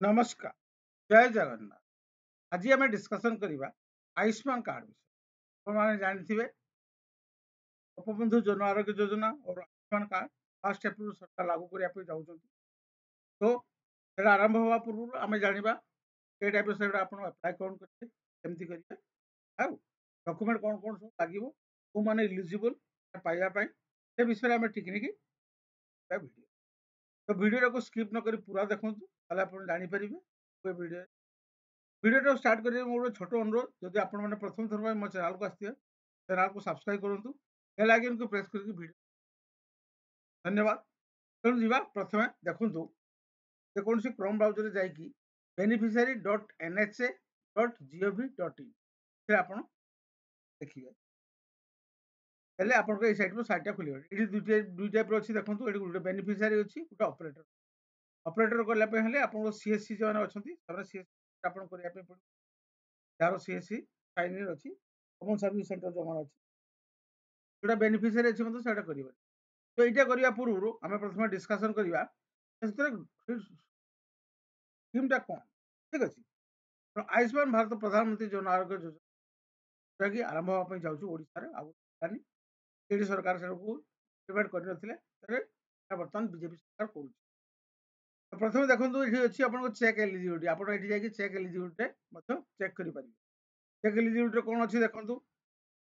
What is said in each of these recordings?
नमस्कार, जय जगन्नाथ। आज आम डिस्कसन करवा आयुष्मान कार्ड विषय। आपने जानते गोपबंधु जन आरोग्य योजना और आयुष्मान कार्ड फास्ट एप्रिल सरकार लागू करने जाऊँ। तो ये आरंभ हवा पूर्व आम जाना ये टाइप से आप अप्लाई कौन करेंगे केमती करेंगे आउ डॉक्यूमेंट कौन कौन सब लगे कौ मैंने इलिजिबल पाइबापी से विषय में टिकनिक वीडियो तो वीडियो को स्किप न कर पूरा देखूँ आप जापर वीडियो वीडियो स्टार्ट करेंगे मोर छोट अनुरोध जदि आप प्रथम थर मो चैनल को आसते चैनल को सब्सक्राइब करूँ बेल आइकन को प्रेस करके वीडियो धन्यवाद। तेणु जीवा प्रथम देखूँ जेकोसी क्रोम ब्राउजर जाकि beneficiary.nha.gov.in से आप देखिए हेल्ले आप सैट साइटा खोल ये दुई टाइप अच्छी देखो ये गोटे बेनिफिशियरी अच्छी गोटे ऑपरेटर ऑपरेटर करने आप सीएससी जो अच्छा सीएससी आप करने यार सीएससी साइन इन अच्छी कमन सर्विस सेंटर जो अच्छी जोटा बेनिफिशियरी अच्छी मतलब से कर तो यहाँ करने पूर्व आम प्रथम डिस्कसन करवा स्कीमटा कौन ठीक अच्छे। तो आयुष्मान भारत प्रधानमंत्री जन आरोग्य योजना जोटा कि आरंभ हाँपी जाऊँगी केडी सरकार से इम्प्लीमेंट कर बर्तमान बीजेपी सरकार कर प्रथम देखो ये अच्छी आप चेक एलिजिबिलिटी आप चेक एलिजिबिलिटी चेक करेंगे चेक एलिजिबिलिटी कौन अच्छी देखो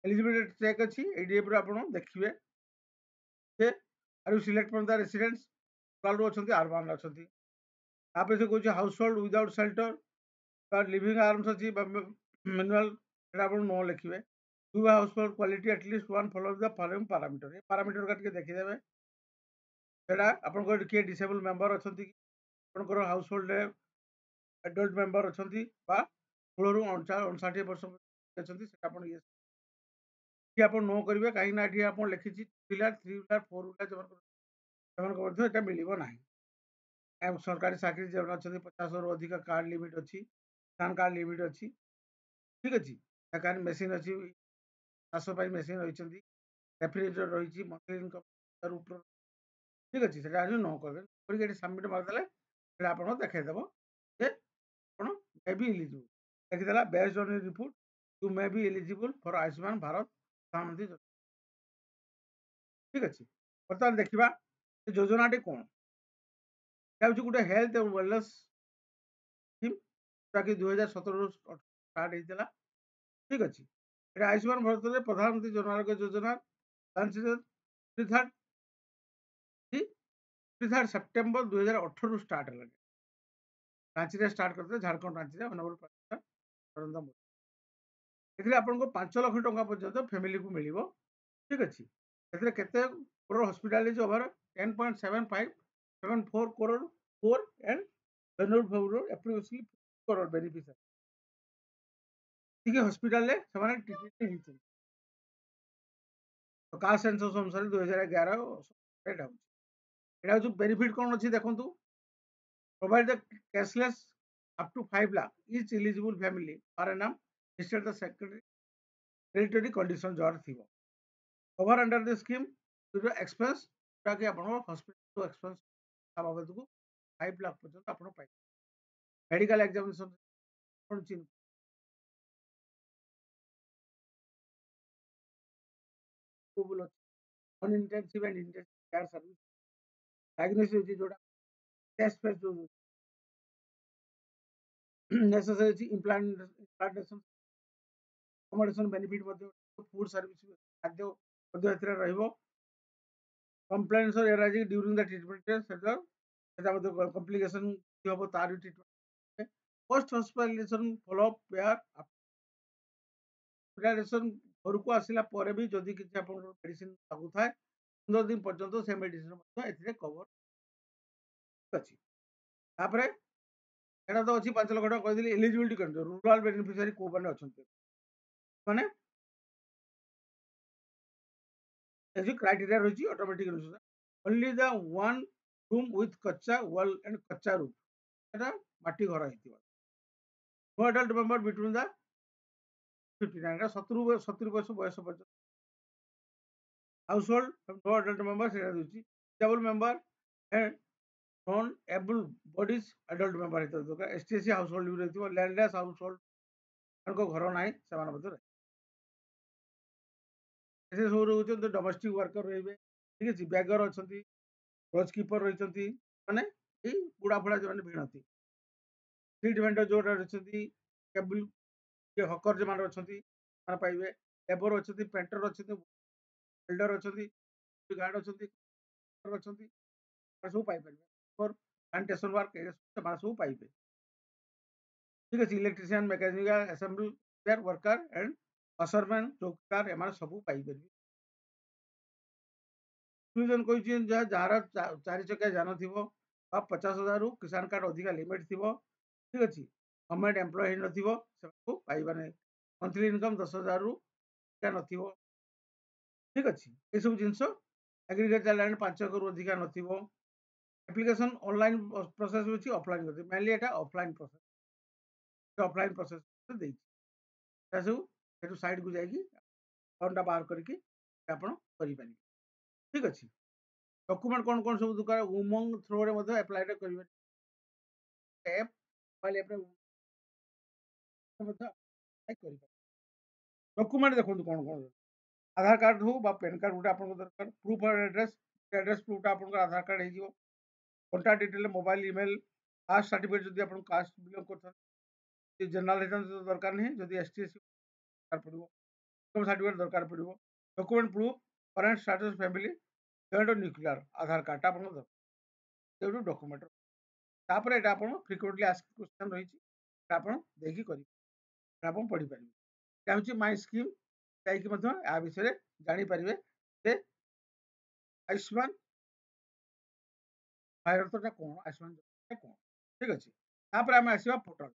एलिजिबिलिटी चेक अच्छी ये आप देखिए are you select from the residents rural अच्छा अर्बान अच्छा आप से कौन household without shelter living alms अच्छी मैनुअल आप नो लिखे to household quality at least one follow the following parameter ये पैरामीटर का देखीदे आप किए डिसेबल मेंबर अच्छा आपंकर हाउस होल्ड एडल्ट मेंबर अच्छा 16 ରୁ 59 वर्ष अच्छा ये आप नो करेंगे कहीं आप लिखी 2 व्हीलर 3 व्हीलर 4 व्हीलर मिल ना सरकारी चाकरी जो अच्छा 50 ରୁ अधिक कार्ड लिमिट अच्छी पैन कार्ड लिमिट अच्छी ठीक अच्छे मेसीन अच्छी चाष मेसीन रही रेफ्रिजरेटर रही मंथली इनकम ठीक अच्छे से नो कर सबमिट मारदे आप देखदेव मे बी इलिजिबल देखीदा based on report you may be eligible for Ayushman Bharat प्रधानमंत्री ठीक अच्छे। बर्तमान देखा योजनाटी कौन यह गोटे हेल्थ और वेलनेस स्कीम जोटा कि 2017 स्टार्ट होता ठीक अच्छे। ये आयुष्मान भारत में प्रधानमंत्री Jan Arogya Yojana third September 2018 start है रांची स्टार्ट करते झारखंड रांची ऑनरेबल नरेंद्र मोदी आपको 5 लाख टंका पर्यटन फैमिली को मिल ठीक अच्छे के crore hospital over 10.74 crore four and approximately crore beneficiary hospital treatment तो कास्ट सेंसस अनुसार 2011 यहाँ जो बेनिफिट कौन अच्छी देखो provide the cashless up to 5 lakh each eligible family पर एनम इंस्टेड द सेक्रेटरी कंडीशन जर थी cover under the scheme expense जोटा कि आप हॉस्पिटल एक्सपेंस बाबद को 5 लाख पर्यटन आप medical examination non intensive and intensive care service diagnosis जोड़ा टेस्ट फेस जो necessary implantation accommodation benefit food service खाद्य रहिबो complaints arising during the treatment complication हम तार treatment post hospitalisation follow up care hospitalisation घर को आसला भी जदि किसी आप मेडिसिन लागू थाए 15 दिन पर्यंत से मेडिसिन कवर अच्छी यहाँ तो अच्छी 5 लाख टका कहते एलिजिबिलिटी कर रूराल बेनिफिशियरी कौ मैंने अच्छा मैंने क्राइटेरिया रही automatic only the one room with kachcha wall and kachcha room माटी घर होती no adult member between the 59 70 वर्ष बयस पर्यटन household no adult member से disable member non able bodied adult member ହେଇଥିବା ଦରକାର। STSC ହାଉସ୍ ହୋଲ୍ଡ ବି ରହିଥିବ। ଲ୍ୟାଣ୍ଡଲେସ୍ ହାଉସ୍ ହୋଲ୍ଡ ମାନଙ୍କ ଘର ନାହିଁ ସେମାନେ ମଧ୍ୟ ରହିବେ। ଏଥିରେ ସବୁ ରହୁଛନ୍ତି ଡୋମେଷ୍ଟିକ୍ ୱାର୍କର ରହିବେ, ଠିକ୍ ଅଛି। ବ୍ୟାଗର ଅଛନ୍ତି, ଲଜ୍ କିପର ରହିଛନ୍ତି, ମାନେ ଏଇ ବୁଢ଼ା ଫୁଢ଼ା ଯେଉଁମାନେ ଭିଣନ୍ତି। ଷ୍ଟ୍ରିଟ୍ ଭେଣ୍ଡର ଯେଉଁଟା ରହିଛନ୍ତି, କେବୁଲ ହକର ଯେଉଁମାନେ ଅଛନ୍ତି ସେମାନେ ପାଇବେ। ଲେବର ଅଛନ୍ତି, ପେଣ୍ଟର ଅଛନ୍ତି, ବିଲ୍ଡର ଅଛନ୍ତି, ଗାର୍ଡ ଅଛନ୍ତି, ଅଛନ୍ତି, ସେମାନେ ସବୁ ପାଇପାରିବେ। ସାନିଟେସନ ୱାର୍କ ସେମାନେ ସବୁ ପାଇବେ, ଠିକ୍ ଅଛି। Electrician, mechanical, assembly worker and washerman, ଚୌକିଦାର ଏମାନେ ସବୁ ପାଇପାରିବେ। କହିଛି ଯାହାର 4 ଚକିଆ ଯାନ ଥିବ ବା 50,000ରୁ କିଷାନ କାର୍ଡ ଅଧିକା ଲିମିଟ୍ ଥିବ, ଠିକ୍ ଅଛି। ଗଭର୍ଣ୍ଣମେଣ୍ଟ ଏମ୍ପ୍ଲୟ ହେଇନଥିବ ସେମାନଙ୍କୁ ପାଇବା ନାହିଁ। ମନ୍ଥଲି ଇନକମ୍ 10,000ରୁ ନଥିବ, ଠିକ୍ ଅଛି। ଏସବୁ ଜିନିଷ ଏଗ୍ରିକଲଚର ଲ୍ୟାଣ୍ଡ 5 ଏକରରୁ ଅଧିକା ନଥିବ। ଆପ୍ଲିକେସନ୍ ଅନଲାଇନ୍ ପ୍ରୋସେସ୍ ହେଉଛି, ଅଫଲାଇନ୍ ଅଛି। ମେନଲି ଏଟା ଅଫଲାଇନ୍ ପ୍ରୋସେସ୍, ଅଫଲାଇନ୍ ପ୍ରୋସେସ୍ ଦେଇଛି। ଏଟା ସବୁ ସେଠୁ ସାଇଡ୍କୁ ଯାଇକି ଫର୍ମଟା ବାହାର କରିକି ଆପଣ କରିପାରିବେ, ଠିକ୍ ଅଛି। ଡକୁମେଣ୍ଟ କ'ଣ କ'ଣ ସବୁ ଦରକାର? ଉମଙ୍ଗ ଥ୍ରୋରେ ମଧ୍ୟ ଆପ୍ଲାଏଟା କରିପାରିବେ। ଆପ୍ରେ ମଧ୍ୟ କରିପାରିବେ। ଡକୁମେଣ୍ଟ ଦେଖନ୍ତୁ କ'ଣ କ'ଣ? ଆଧାର କାର୍ଡ ହଉ ବା ପ୍ୟାନ୍ କାର୍ଡ ଗୋଟେ ଆପଣଙ୍କ ଦରକାର। ପ୍ରୁଫ୍ ଅଫ୍ ଆଡ୍ରେସ୍, ଆଡ୍ରେସ୍ ପ୍ରୁଫ୍ଟା ଆପଣଙ୍କର ଆଧାର କାର୍ଡ ହେଇଯିବ। Contact detail, mobile, email, caste certificate ଯଦି ଆପଣ କାଷ୍ଟ ବିଲଙ୍ଗ କରୁଛନ୍ତି, ଜେନେରାଲ ହେଇଥାନ୍ତି ତ ଦରକାର ନାହିଁ। ଯଦି STSC ଦରକାର ପଡ଼ିବ, ଇନକମ୍ ସାର୍ଟିଫିକେଟ୍ ଦରକାର ପଡ଼ିବ। Document proof, current status family, joint nuclear, Aadhaar କାର୍ଡଟା ଆପଣଙ୍କ ଦରକାର। ସେଇଠୁ ଡକୁମେଣ୍ଟ, ତାପରେ ଏଇଟା ଆପଣ ଫ୍ରିକ୍ୱେଣ୍ଟଲି ଆସ୍କ କ୍ୱେଶ୍ଚନ୍ ରହିଛି, ଆପଣ ଦେଇକି କରିବେ, ଆପଣ ପଢ଼ିପାରିବେ। ଏଇଟା ହେଉଛି ମାଇ ସ୍କିମ୍, ଯାଇକି ମଧ୍ୟ ୟା ବିଷୟରେ ଜାଣିପାରିବେ ଯେ ଆୟୁଷ୍ମାନ ଭାରତଟା କ'ଣ, ଆୟୁଷ୍ମାନ ଯୋଜନା କ'ଣ, ଠିକ୍ ଅଛି। ତାପରେ ଆମେ ଆସିବା ପୋର୍ଟାଲ।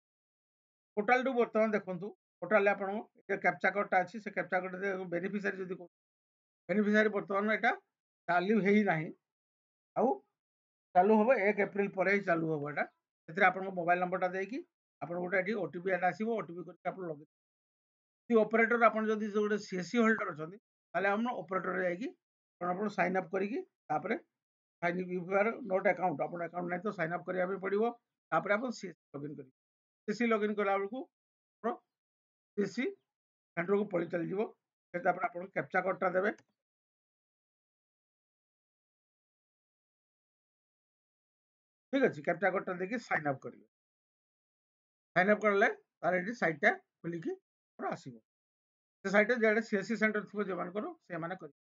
ପୋର୍ଟାଲଠୁ ବର୍ତ୍ତମାନ ଦେଖନ୍ତୁ, ପୋର୍ଟାଲରେ ଆପଣଙ୍କ କ୍ୟାପଚା କୋଡ୍ଟା ଅଛି। ସେ କ୍ୟାପଚା କୋଡ୍ ବେନିଫିସିଆରୀ ଯଦି ବେନିଫିସିଆରୀ ବର୍ତ୍ତମାନ ଏଇଟା ଚାଲୁ ହେଇନାହିଁ, ଆଉ ଚାଲୁ ହେବ 1 ଏପ୍ରିଲ ପରେ ହିଁ ଚାଲୁ ହେବ। ଏଇଟା ସେଥିରେ ଆପଣଙ୍କ ମୋବାଇଲ ନମ୍ବରଟା ଦେଇକି ଆପଣ ଗୋଟେ ଏଠି OTP ଏଟା ଆସିବ, OTP କରିକି ଆପଣ ଲଗେଇ। ଯଦି ଅପରେଟର ଆପଣ ଯଦି ଗୋଟେ CSC ହୋଲ୍ଡର ଅଛନ୍ତି, ତାହେଲେ ଆପଣ ଅପରେଟରରେ ଯାଇକି ଆପଣ ସାଇନ୍ ଅପ୍ କରିକି ତାପରେ ସାଇନ୍ ନୋଟ୍ ଆକାଉଣ୍ଟ, ଆପଣ ଆକାଉଣ୍ଟ ନାହିଁ ତ ସାଇନ୍ ଅପ୍ କରିବା ପାଇଁ ପଡ଼ିବ। ତାପରେ ଆପଣ CSC ଲଗ୍ଇନ୍ କରିବେ। CSC ଲଗ୍ଇନ୍ କଲା ବେଳକୁ ଆପଣ CSC ସେଣ୍ଟରକୁ ପଳେଇ ଚାଲିଯିବ। ତାପରେ ଆପଣ କ୍ୟାପଚା କୋଡ୍ଟା ଦେବେ, ଠିକ୍ ଅଛି। କ୍ୟାପଚା କୋଡ୍ଟା ଦେଇକି ସାଇନ୍ ଅପ୍ କରିବେ। ସାଇନ୍ ଅପ୍ କଲେ ତାର ଏଠି ସାଇଟ୍ଟା ଖୋଲିକି ଆସିବ। ସେ ସାଇଟ୍ରେ ଯେଆଡ଼େ CSC ସେଣ୍ଟର ଥିବ ଯେଉଁମାନଙ୍କର, ସେମାନେ କରିବେ।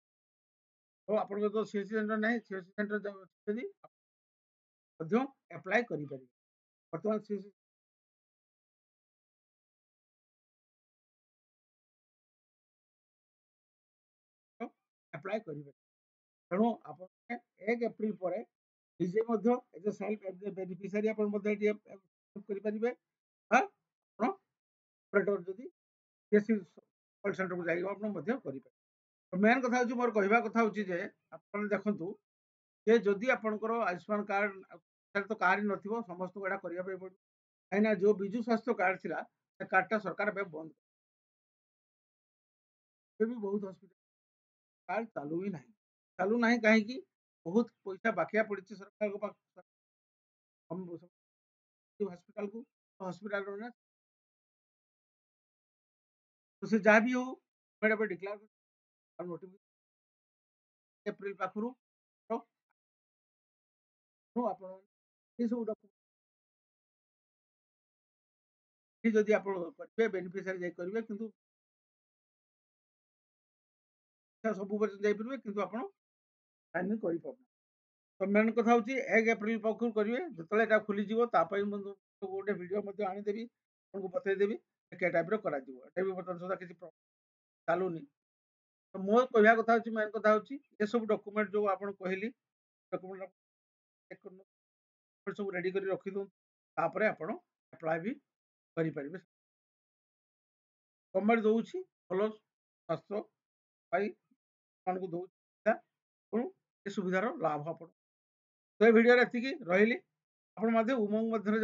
ତ ଆପଣଙ୍କର ତ CSC ସେଣ୍ଟର ନାହିଁ, CSC ସେଣ୍ଟର ଯଦି ମଧ୍ୟ ଆପ୍ଲାଏ କରିପାରିବେ। ବର୍ତ୍ତମାନ CSC ଆପ୍ଲାଏ କରିପାରିବେ। ତେଣୁ ଆପଣ 1 ଏପ୍ରିଲ ପରେ ନିଜେ ମଧ୍ୟ ଏଜ ଏ ସେଲ୍ଫ ବେନିଫିସିଆରୀ ଆପଣ ମଧ୍ୟ ଏଠି କରିପାରିବେ। ଆପଣ ଅପରେଟର ଯଦି CSC କଲ୍ ସେଣ୍ଟରକୁ ଯାଇକି ଆପଣ ମଧ୍ୟ କରିପାରିବେ। ମେନ୍ କଥା ହେଉଛି, ମୋର କହିବା କଥା ହେଉଛି ଯେ ଆପଣ ଦେଖନ୍ତୁ ଯେ ଯଦି ଆପଣଙ୍କର ଆୟୁଷ୍ମାନ କାର୍ଡ ତ କାହାରି ନଥିବ, ସମସ୍ତଙ୍କୁ ଏଇଟା କରିବା ପାଇଁ ପଡ଼ିବ। କାହିଁକିନା ଯେଉଁ ବିଜୁ ସ୍ୱାସ୍ଥ୍ୟ କାର୍ଡ ଥିଲା, ସେ କାର୍ଡଟା ସରକାର ଏବେ ବନ୍ଦ, ଏବେ ବି ବହୁତ ହସ୍ପିଟାଲ କାର୍ଡ ଚାଲୁ ହିଁ ନାହିଁ। ଚାଲୁ ନାହିଁ କାହିଁକି? ବହୁତ ପଇସା ବାକିଆ ପଡ଼ିଛି ସରକାରଙ୍କ ପାଖରେ ହସ୍ପିଟାଲକୁ। ହସ୍ପିଟାଲ ସେ ଯାହା ବି ହଉ ଏବେ ଡିକ୍ଲାର ଏପ୍ରିଲ ପାଖରୁ ଆପଣ ଏସବୁ ଯଦି ଆପଣ କରିବେ, ବେନିଫିସିଆରୀ ଯାଇ କରିବେ, କିନ୍ତୁ ସବୁ ବର୍ଷ ଯାଇପାରିବେ, କିନ୍ତୁ ଆପଣ ସାଇନ୍ କରିପାରୁନି। ତ ମେନ୍ କଥା ହେଉଛି 1 ଏପ୍ରିଲ ପାଖରୁ କରିବେ। ଯେତେବେଳେ ଏଇଟା ଖୋଲିଯିବ ତା ପାଇଁ ମୁଁ ଗୋଟେ ଭିଡ଼ିଓ ମଧ୍ୟ ଆଣିଦେବି, ଆପଣଙ୍କୁ ବତେଇଦେବି କେ ଟାଇପ୍ର କରାଯିବ। ଏଟା ବି ବର୍ତ୍ତମାନ ସୁଦ୍ଧା କିଛି ଚାଲୁନି। ତ ମୋ କହିବା କଥା ହେଉଛି, ମେନ୍ କଥା ହେଉଛି ଏସବୁ ଡକୁମେଣ୍ଟ ଯେଉଁ ଆପଣ କହିଲି, ଡକୁମେଣ୍ଟ ସବୁ ରେଡି କରି ରଖିଦିଅନ୍ତୁ। ତାପରେ ଆପଣ ଆପ୍ଲାଏ ବି କରିପାରିବେ। ଗଭର୍ଣ୍ଣମେଣ୍ଟ ଦଉଛି ଭଲ ସ୍ୱାସ୍ଥ୍ୟ ପାଇଁ, ଆପଣଙ୍କୁ ଦଉଛି ସୁବିଧା, ତେଣୁ ଏ ସୁବିଧାର ଲାଭ ଆପଣ। ତ ଏ ଭିଡ଼ିଓରେ ଏତିକି ରହିଲି। ଆପଣ ମଧ୍ୟ ଉମଙ୍ଗ ମାଧ୍ୟମରେ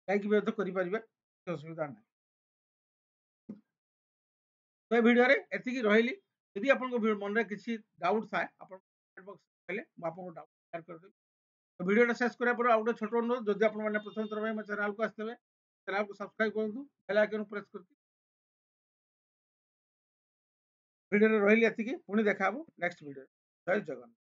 ଯାଇକି ବି ମଧ୍ୟ କରିପାରିବେ, କିଛି ଅସୁବିଧା ନାହିଁ। ତ ଏ ଭିଡ଼ିଓରେ ଏତିକି ରହିଲି। ଯଦି ଆପଣଙ୍କ ମନରେ କିଛି ଡାଉଟ୍ ଥାଏ, ଆପଣ କହିଲେ ମୁଁ ଆପଣଙ୍କୁ ଡାଉଟ୍ କ୍ଲିୟର କରିଦେବି। ତ ଭିଡ଼ିଓଟା ଶେଷ କରିବା ପରେ ଆଉ ଗୋଟେ ଛୋଟ ଅନୁରୋଧ, ଯଦି ଆପଣମାନେ ପ୍ରଥମ ଥର ପାଇଁ ମୋ ଚ୍ୟାନେଲକୁ ଆସିଥିବେ, ଚ୍ୟାନେଲକୁ ସବସ୍କ୍ରାଇବ କରନ୍ତୁ, ବେଲ୍ ଆଇକନ୍ ପ୍ରେସ୍ କରିକି। ଭିଡ଼ିଓରେ ରହିଲି ଏତିକି, ପୁଣି ଦେଖା ହବ ନେକ୍ସଟ ଭିଡ଼ିଓରେ। ଜୟ ଜଗନ୍ନାଥ।